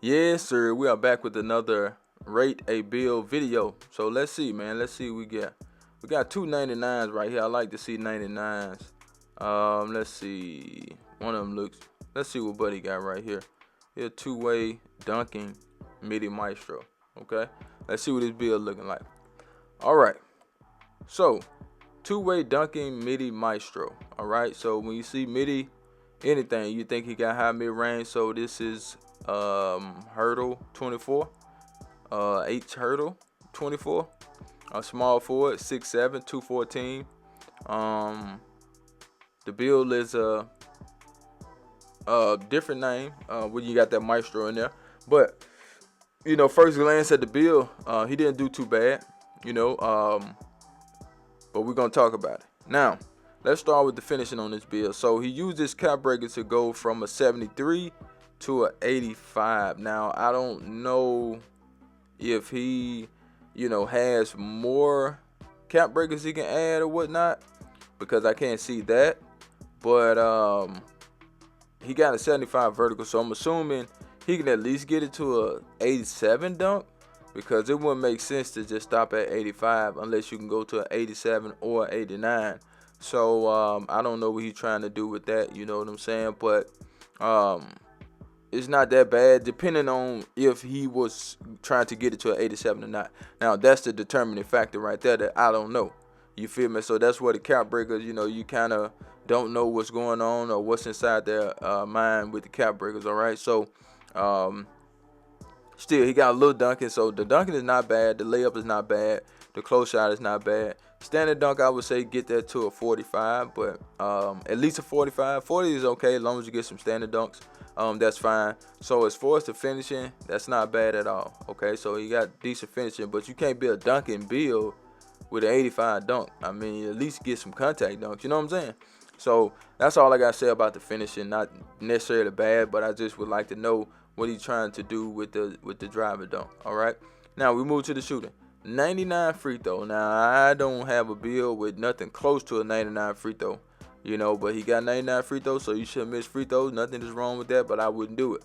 Yes, sir. We are back with another rate a bill video. So let's see, man. Let's see what we got. We got two 99s right here. I like to see 99s. Let's see. One of them looks. Let's see what Buddy got right here. Here, two-way dunking MIDDY Maestro. Okay. Let's see what this bill looking like. All right. So, two-way dunking MIDDY Maestro. All right. So when you see MIDDY anything, you think he got high mid range. So this is Hhurdle24, Hhurdle24, a small forward, 6'7", 214. The build is a different name when you got that Maestro in there, but you know, first glance at the build, he didn't do too bad, you know, but we're gonna talk about it now. Let's start with the finishing on this build. So he used this cap breaker to go from a 73 to a 85. Now I don't know if he, you know, has more cap breakers he can add or whatnot, because I can't see that. But he got a 75 vertical, so I'm assuming he can at least get it to a 87 dunk, because it wouldn't make sense to just stop at 85 unless you can go to an 87 or 89. So I don't know what he's trying to do with that, you know what I'm saying? But it's not that bad, depending on if he was trying to get it to an 87 or not. Now that's the determining factor right there that I don't know. You feel me? So that's where the cap breakers, you know, you kind of don't know what's going on or what's inside their mind with the cap breakers. All right, so still he got a little dunking, so the dunking is not bad, the layup is not bad, the close shot is not bad. Standard dunk, I would say get that to a 45, but at least a 45. 40 is okay as long as you get some standard dunks. That's fine. So as far as the finishing, that's not bad at all. Okay, so he got decent finishing, but you can't be a dunking build with an 85 dunk. I mean, at least get some contact dunks. You know what I'm saying? So that's all I gotta say about the finishing. Not necessarily bad, but I just would like to know what he's trying to do with the driver dunk. All right. Now we move to the shooting. 99 free throw. Now I don't have a build with nothing close to a 99 free throw, you know, but he got 99 free throws, so you shouldn't miss free throws. Nothing is wrong with that, but I wouldn't do it.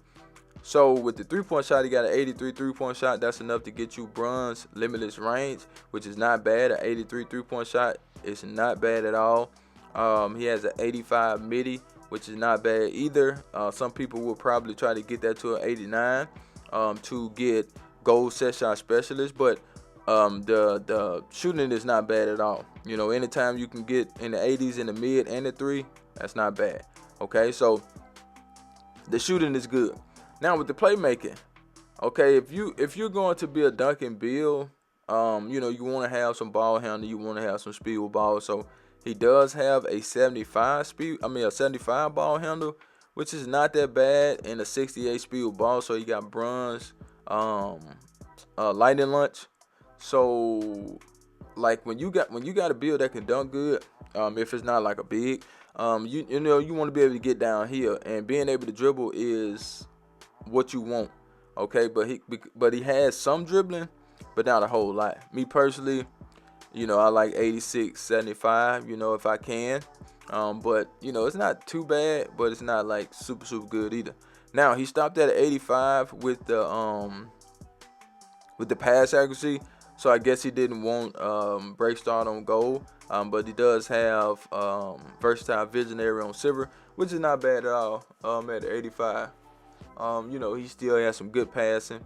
So with the 3-point shot, he got an 83 3-point shot. That's enough to get you bronze limitless range, which is not bad. An 83 3-point shot is not bad at all. He has an 85 MIDDY, which is not bad either. Some people will probably try to get that to an 89 to get gold set shot specialist, but the shooting is not bad at all. You know, anytime you can get in the 80s in the mid and the 3, that's not bad. Okay, so the shooting is good. Now with the playmaking, okay, if you're going to be a dunking build, you know, you want to have some ball handle, you want to have some speed with ball. So he does have a 75 ball handle, which is not that bad, and a 68 speed with ball. So he got bronze lightning lunch. So like when you got a build that can dunk good, if it's not like a big, you know, you want to be able to get down here, and being able to dribble is what you want. Okay, but he has some dribbling, but not a whole lot. Me personally, you know, I like 86 75, you know, if I can. But you know, it's not too bad, but it's not like super good either. Now he stopped at 85 with the pass accuracy, so I guess he didn't want break start on gold. But he does have versatile visionary on silver, which is not bad at all. At 85, you know, he still has some good passing,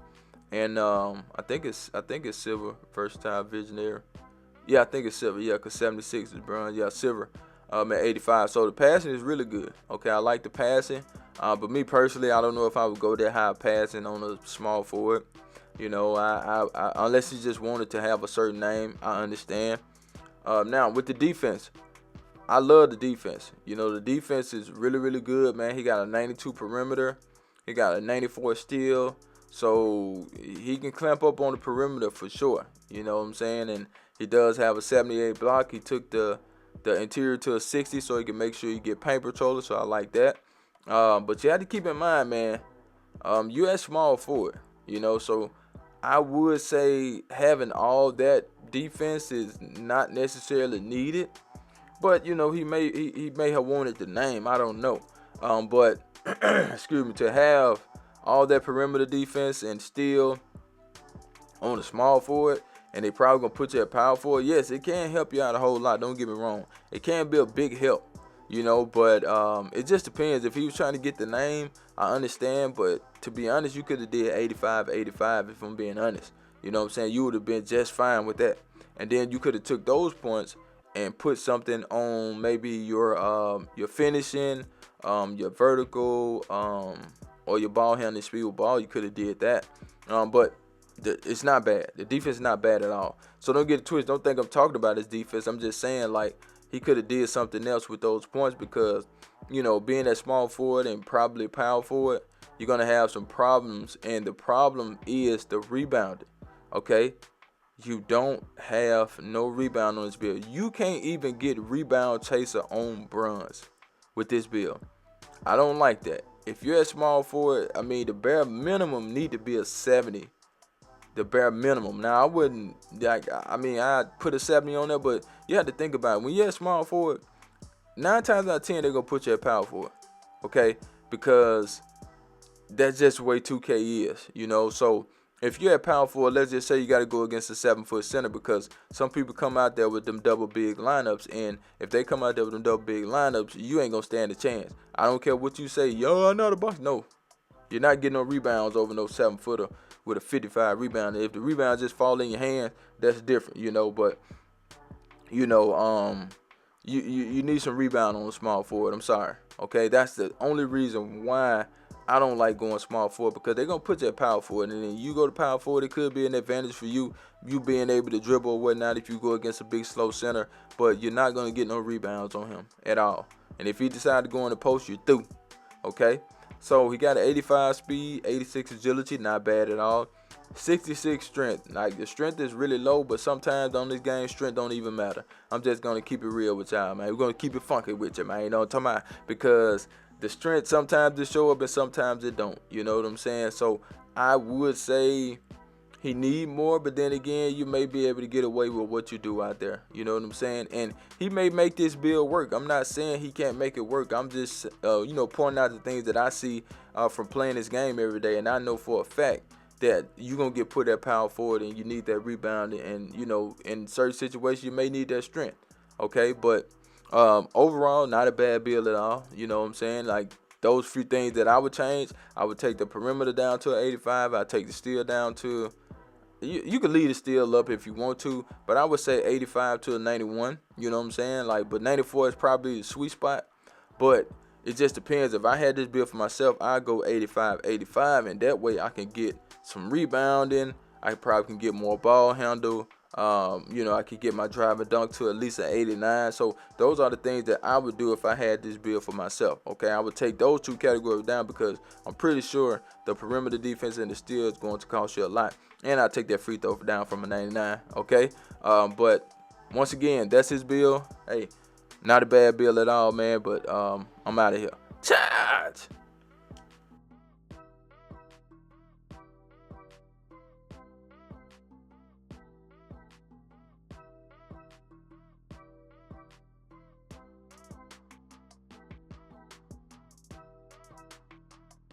and I think it's silver versatile visionary. Yeah, I think it's silver. Yeah, because 76 is bronze. Yeah, silver. At 85, so the passing is really good. Okay, I like the passing, but me personally, I don't know if I would go that high passing on a small forward. You know, I unless he just wanted to have a certain name, I understand. Now with the defense, I love the defense. You know, the defense is really good, man. He got a 92 perimeter, he got a 94 steal, so he can clamp up on the perimeter for sure. You know what I'm saying? And he does have a 78 block. He took the interior to a 60, so he can make sure you get paint controller. So I like that. But you have to keep in mind, man, you at small forward. You know, so I would say having all that defense is not necessarily needed, but you know, he may have wanted the name. I don't know. But excuse me, to have all that perimeter defense and still on a small forward, and they probably gonna put you at power forward. Yes, it can help you out a whole lot. Don't get me wrong. It can be a big help, you know, but it just depends. If he was trying to get the name, I understand, but to be honest, you could have did 85 if I'm being honest. You know what I'm saying? You would have been just fine with that. And then you could have took those points and put something on maybe your finishing, your vertical, or your ball handling speed with ball. You could have did that. But it's not bad. The defense is not bad at all. So don't get it twisted. Don't think I'm talking about his defense. I'm just saying, like, he could have did something else with those points because, you know, being a small forward and probably power forward, you're going to have some problems. And the problem is the rebounding, okay? You don't have no rebound on this build. You can't even get rebound chaser on bronze with this build. I don't like that. If you're a small forward, I mean, the bare minimum need to be a 70. The bare minimum. Now, I wouldn't, like, I mean, I'd put a 70 on there, but you have to think about it. When you're a small forward, 9 times out of 10, they're going to put you at power forward, okay? Because that's just the way 2K is, you know? So, if you're at power forward, let's just say you got to go against a 7-foot center because some people come out there with them double big lineups, and if they come out there with them double big lineups, you ain't going to stand a chance. I don't care what you say, yo, I know the box. No, you're not getting no rebounds over no 7-footer with a 55 rebound. If the rebound just fall in your hand, that's different, you know. But you know, you need some rebound on a small forward. I'm sorry, okay. That's the only reason why I don't like going small forward, because they're gonna put you at power forward, and then you go to power forward. It could be an advantage for you being able to dribble or whatnot if you go against a big slow center, but you're not gonna get no rebounds on him at all. And if he decides to go in the post, you're through, okay. So he got an 85 speed, 86 agility, not bad at all. 66 strength. Like, the strength is really low, but sometimes on this game, strength don't even matter. I'm just gonna keep it real with y'all, man. We're gonna keep it funky with you, man. You know what I'm talking about? Because the strength sometimes it show up and sometimes it don't. You know what I'm saying? So I would say he need more, but then again, you may be able to get away with what you do out there. You know what I'm saying? And he may make this build work. I'm not saying he can't make it work. I'm just, you know, pointing out the things that I see from playing this game every day. And I know for a fact that you're going to get put at power forward and you need that rebound. And, you know, in certain situations, you may need that strength. Okay? But overall, not a bad build at all. You know what I'm saying? Like, those few things that I would change, I would take the perimeter down to an 85. I'd take the steal down to... You can lead the steal up if you want to, but I would say 85 to a 91. You know what I'm saying? Like, but 94 is probably the sweet spot. But it just depends. If I had this build for myself, I'd go 85, and that way I can get some rebounding. I probably can get more ball handle. You know, I could get my drive and dunk to at least an 89. So those are the things that I would do if I had this build for myself. Okay, I would take those two categories down because I'm pretty sure the perimeter defense and the steal is going to cost you a lot. And I'll take that free throw down from a 99. Okay, but once again, that's his build. Hey, not a bad build at all, man. But I'm out of here. Charge.